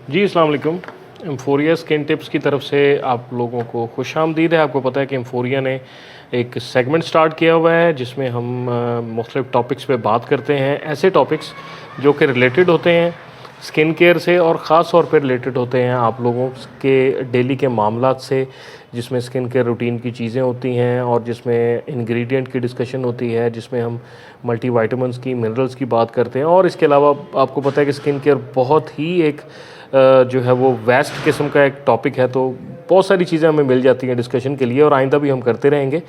जी, अस्सलाम वालेकुम। एम्फोरिया skin tips की तरफ से आप लोगों को खुशामदीद है। आपको पता है कि एम्फोरिया ने एक सेगमेंट स्टार्ट किया हुआ है जिसमें हम मुख्तलिफ टॉपिक्स पे बात करते हैं। ऐसे टॉपिक्स जो कि रिलेटेड होते हैं स्किन केयर से और ख़ास तौर पे रिलेटेड होते हैं आप लोगों के डेली के मामलात से, जिसमें स्किन केयर रूटीन की चीज़ें होती हैं और जिसमें इंग्रेडिएंट की डिस्कशन होती है, जिसमें हम मल्टीविटामिन्स की, मिनरल्स की बात करते हैं। और इसके अलावा आपको पता है कि स्किन केयर बहुत ही एक जो है वो वेस्ट किस्म का एक टॉपिक है, तो बहुत सारी चीज़ें हमें मिल जाती हैं डिस्कशन के लिए और आइंदा भी हम करते रहेंगे।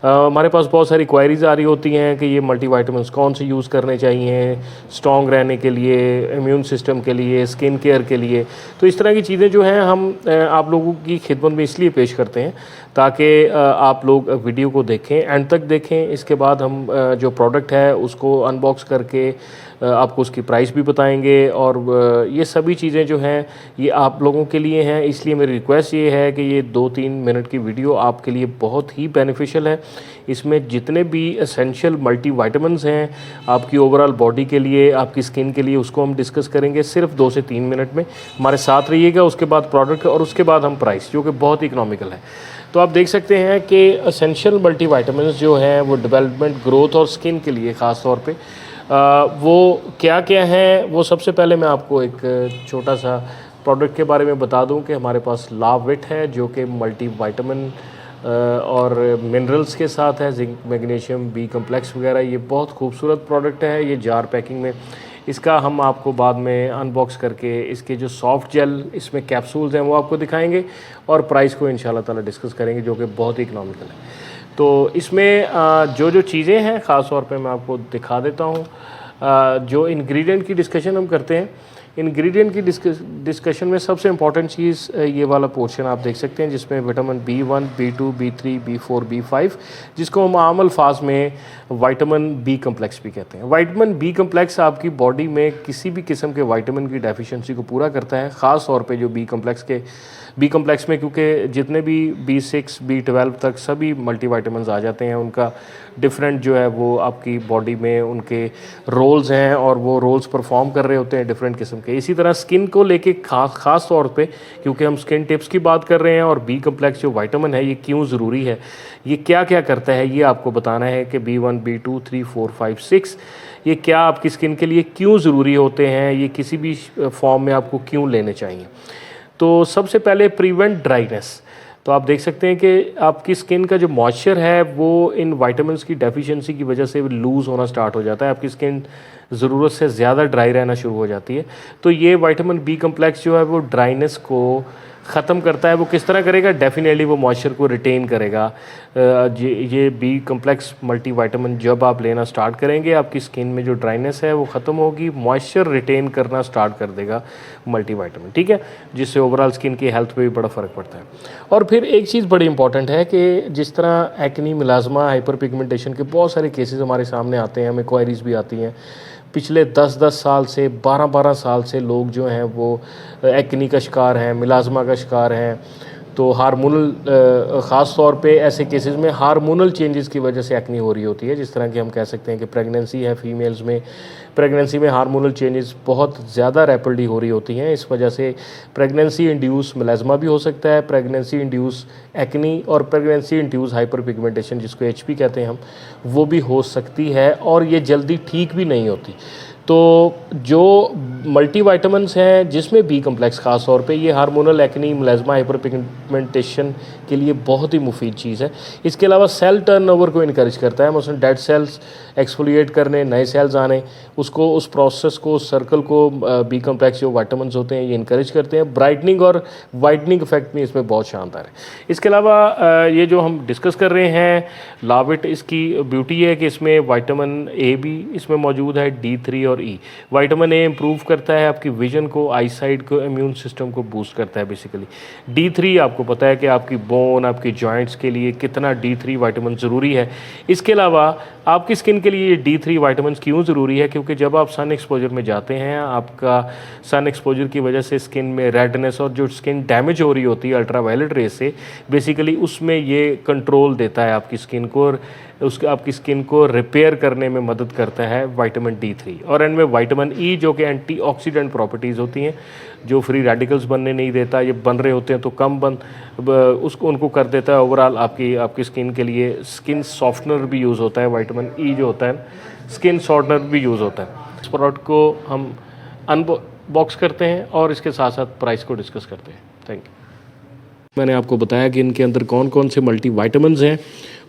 हमारे पास बहुत सारी क्वायरीज़ आ रही होती हैं कि ये मल्टीविटामिन्स कौन से यूज़ करने चाहिए स्ट्रॉन्ग रहने के लिए, इम्यून सिस्टम के लिए, स्किन केयर के लिए। तो इस तरह की चीज़ें जो हैं हम आप लोगों की खिदमत में इसलिए पेश करते हैं ताकि आप लोग वीडियो को देखें, एंड तक देखें। इसके बाद हम जो प्रोडक्ट है उसको अनबॉक्स करके आपको उसकी प्राइस भी बताएंगे और ये सभी चीज़ें जो हैं ये आप लोगों के लिए हैं। इसलिए मेरी रिक्वेस्ट ये है कि ये 2-3 मिनट की वीडियो आपके लिए बहुत ही बेनिफिशियल है। इसमें जितने भी एसेंशियल मल्टीविटामिन्स हैं आपकी ओवरऑल बॉडी के लिए, आपकी स्किन के लिए, उसको हम डिस्कस करेंगे सिर्फ 2 से 3 मिनट में। हमारे साथ रहिएगा। उसके बाद प्रोडक्ट और उसके बाद हम प्राइस, जो कि बहुत इकोनॉमिकल है। तो आप देख सकते हैं कि एसेंशियल मल्टीविटामिन्स जो हैं वो डेवलपमेंट, ग्रोथ और स्किन के लिए ख़ास तौर पे वो क्या क्या हैं। वो सबसे पहले मैं आपको एक छोटा सा प्रोडक्ट के बारे में बता दूं कि हमारे पास लाविट है जो कि मल्टीविटामिन और मिनरल्स के साथ है, जिंक, मैग्नीशियम, बी कम्प्लेक्स वगैरह। ये बहुत खूबसूरत प्रोडक्ट है। ये जार पैकिंग में, इसका हम आपको बाद में अनबॉक्स करके इसके जो सॉफ्ट जेल इसमें कैप्सूल्स हैं वो आपको दिखाएंगे और प्राइस को इंशाल्लाह ताला डिस्कस करेंगे, जो कि बहुत ही इकोनॉमिकल है। तो इसमें जो जो चीज़ें हैं ख़ास तौर पे मैं आपको दिखा देता हूँ। जो इंग्रेडिएंट की डिस्कशन हम करते हैं, इंग्रेडिएंट की डिस्कशन में सबसे इम्पॉर्टेंट चीज़ ये वाला पोर्शन आप देख सकते हैं जिसमें vitamin B1, B2, B3, B4, B5, जिसको हम आम अल्फाज में विटामिन बी कम्प्लेक्स भी कहते हैं। विटामिन बी कम्प्लेक्स आपकी बॉडी में किसी भी किस्म के विटामिन की डेफिशिएंसी को पूरा करता है। ख़ास तौर पे जो बी कम्प्लेक्स में, क्योंकि जितने भी B6, B12 तक सभी मल्टीविटामिन्स आ जाते हैं, उनका डिफरेंट जो है वो आपकी बॉडी में उनके रोल्स हैं और वो रोल्स परफॉर्म कर रहे होते हैं डिफरेंट किस्म के। इसी तरह स्किन को लेके खास तौर पे, क्योंकि हम स्किन टिप्स की बात कर रहे हैं और बी कम्प्लेक्स जो विटामिन है ये क्यों ज़रूरी है, ये क्या क्या करता है, ये आपको बताना है कि B1, B2, 3, 4, 5, 6 ये क्या आपकी स्किन के लिए क्यों ज़रूरी होते हैं, ये किसी भी फॉर्म में आपको क्यों लेने चाहिए। तो सबसे पहले प्रिवेंट ड्राइनेस। तो आप देख सकते हैं कि आपकी स्किन का जो मॉइस्चर है वो इन विटामिन्स की डेफिशिएंसी की वजह से लूज़ होना स्टार्ट हो जाता है। आपकी स्किन ज़रूरत से ज़्यादा ड्राई रहना शुरू हो जाती है। तो ये विटामिन बी कम्प्लेक्स जो है वो ड्राइनेस को ख़त्म करता है। वो किस तरह करेगा? डेफिनेटली वो मॉइस्चर को रिटेन करेगा। ये बी कम्प्लेक्स मल्टीविटामिन जब आप लेना स्टार्ट करेंगे, आपकी स्किन में जो ड्राइनेस है वो ख़त्म होगी, मॉइस्चर रिटेन करना स्टार्ट कर देगा मल्टीविटामिन, ठीक है, जिससे ओवरऑल स्किन की हेल्थ पे भी बड़ा फ़र्क पड़ता है। और फिर एक चीज़ बड़ी इंपॉर्टेंट है कि जिस तरह एक्नी, मिलाज़मा, हाइपर पिगमेंटेशन के बहुत सारे केसेस हमारे सामने आते हैं, हमें क्वायरीज़ भी आती हैं। पिछले 10-10 साल से, 12-12 साल से लोग जो हैं वो एक्नी का शिकार हैं, मिलाज़मा का शिकार हैं। तो हार्मोनल ख़ास तौर पे ऐसे केसेस में हार्मोनल चेंजेस की वजह से एक्नी हो रही होती है। जिस तरह कि हम कह सकते हैं कि प्रेगनेंसी है फीमेल्स में, प्रेगनेंसी में हार्मोनल चेंजेस बहुत ज़्यादा रैपिडली हो रही होती हैं। इस वजह से प्रेगनेंसी इंड्यूस मिलाज़मा भी हो सकता है, प्रेगनेंसी इंड्यूस एक्नी और प्रेगनेंसी इंड्यूस हाइपर पिगमेंटेशन, जिसको HP कहते हैं हम, वो भी हो सकती है और ये जल्दी ठीक भी नहीं होती। तो जो मल्टीविटामिन्स हैं जिसमें बी कम्प्लेक्स ख़ास तौर पे, ये हार्मोनल एक्नी, मिलाज़मा, हाइपर पिगमेंटेशन के लिए बहुत ही मुफीद चीज़ है। इसके अलावा सेल टर्नओवर को इनकरेज करता है, मतलब डेड सेल्स एक्सफोलिएट करने, नए सेल्स आने, उसको, उस प्रोसेस को, उस सर्कल को बी कम्प्लेक्स जो विटामिन्स होते हैं ये इनकरेज करते हैं। ब्राइटनिंग और वाइटनिंग इफेक्ट भी इसमें बहुत शानदार है। इसके अलावा ये जो हम डिस्कस कर रहे हैं लाविट, इसकी ब्यूटी है कि इसमें विटामिन A भी इसमें मौजूद है, D3 और E। विटामिन A इम्प्रूव करता है आपकी विजन को, आई साइट को, इम्यून सिस्टम को बूस्ट करता है बेसिकली। D3 आपको पता है कि आपकी बोन, आपकी जॉइंट्स के लिए कितना D3 विटामिन ज़रूरी है। इसके अलावा आपकी स्किन के लिए D3 विटामिन क्यों ज़रूरी है? क्योंकि जब आप सन एक्सपोजर में जाते हैं, आपका सन एक्सपोजर की वजह से स्किन में रेडनेस और जो स्किन डैमेज हो रही होती है अल्ट्रावायलेट रे से, बेसिकली उसमें ये कंट्रोल देता है आपकी स्किन को और आपकी स्किन को रिपेयर करने में मदद करता है विटामिन D3। और इनमें विटामिन E जो कि एंटीऑक्सीडेंट प्रॉपर्टीज़ होती हैं, जो फ्री रेडिकल्स बनने नहीं देता, ये बन रहे होते हैं तो कम उसको उनको कर देता है। ओवरऑल आपकी स्किन के लिए स्किन सॉफ्टनर भी यूज़ होता है, विटामिन ई जो होता है स्किन सॉफ्टनर भी यूज़ होता है। इस प्रोडक्ट को हम अनबॉक्स करते हैं और इसके साथ साथ प्राइस को डिस्कस करते हैं। Thank you. मैंने आपको बताया कि इनके अंदर कौन कौन से मल्टी वाइटामिन्स हैं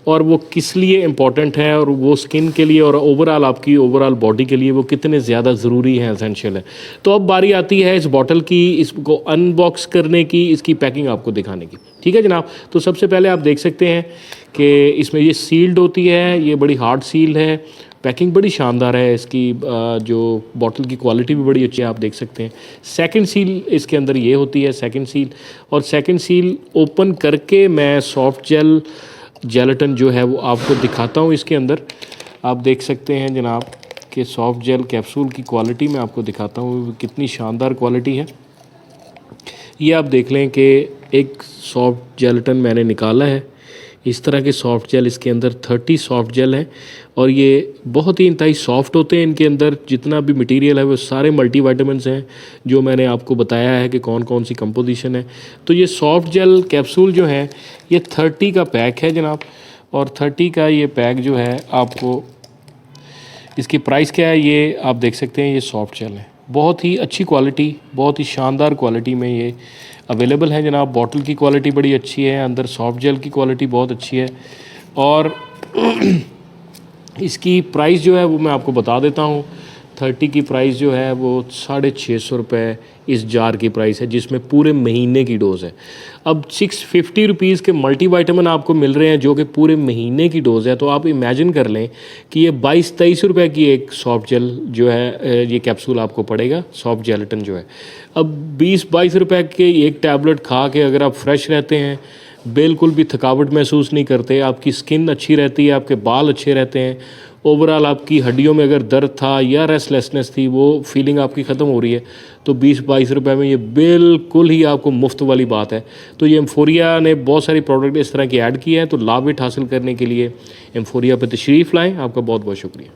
और वो किस लिए इम्पॉर्टेंट है और वो स्किन के लिए और ओवरऑल आपकी ओवरऑल बॉडी के लिए वो कितने ज़्यादा ज़रूरी हैं, एसेंशियल है। तो अब बारी आती है इस बॉटल की, इसको अनबॉक्स करने की, इसकी पैकिंग आपको दिखाने की। ठीक है जनाब। तो सबसे पहले आप देख सकते हैं कि इसमें ये सील्ड होती है, ये बड़ी हार्ड सील है, पैकिंग बड़ी शानदार है इसकी, जो बॉटल की क्वालिटी भी बड़ी अच्छी है, आप देख सकते हैं। सेकंड सील इसके अंदर ये होती है, सेकंड सील, और सेकंड सील ओपन करके मैं सॉफ्ट जेलेटिन जो है वो आपको दिखाता हूँ। इसके अंदर आप देख सकते हैं जनाब कि सॉफ्ट जेल कैप्सूल की क्वालिटी मैं आपको दिखाता हूँ कितनी शानदार क्वालिटी है। ये आप देख लें कि एक सॉफ्ट जेलेटिन मैंने निकाला है, इस तरह के सॉफ्ट जेल इसके अंदर 30 सॉफ्ट जेल हैं और ये बहुत ही इंतहाई सॉफ्ट होते हैं। इनके अंदर जितना भी मटेरियल है वो सारे मल्टीविटामिन्स हैं जो मैंने आपको बताया है कि कौन कौन सी कंपोजिशन है। तो ये सॉफ्ट जेल कैप्सूल जो है ये 30 का पैक है जनाब, और 30 का ये पैक जो है आपको, इसकी प्राइस क्या है ये आप देख सकते हैं। ये सॉफ्ट जेल है, बहुत ही अच्छी क्वालिटी, बहुत ही शानदार क्वालिटी में ये अवेलेबल है जनाब। बॉटल की क्वालिटी बड़ी अच्छी है, अंदर सॉफ्ट जेल की क्वालिटी बहुत अच्छी है, और इसकी प्राइस जो है वो मैं आपको बता देता हूँ। 30 की प्राइस जो है वो 650 रुपये इस जार की प्राइस है, जिसमें पूरे महीने की डोज़ है। अब 650 रुपीज़ के मल्टीविटामिन आपको मिल रहे हैं जो कि पूरे महीने की डोज़ है। तो आप इमेजिन कर लें कि ये 22-23 रुपये की एक सॉफ्ट जेल जो है ये कैप्सूल आपको पड़ेगा, सॉफ्ट जेलेटिन जो है। अब 20-22 रुपये के एक टैबलेट खा के अगर आप फ्रेश रहते हैं, बिल्कुल भी थकावट महसूस नहीं करते, आपकी स्किन अच्छी रहती है, आपके बाल अच्छे रहते हैं, ओवरऑल आपकी हड्डियों में अगर दर्द था या रेस्टलेसनेस थी वो फीलिंग आपकी ख़त्म हो रही है, तो 20-22 रुपये में ये बिल्कुल ही आपको मुफ्त वाली बात है। तो ये एम्फोरिया ने बहुत सारी प्रोडक्ट इस तरह की ऐड की है, तो लाभ हासिल करने के लिए एम्फोरिया पर तशरीफ़ लाएँ। आपका बहुत बहुत शुक्रिया।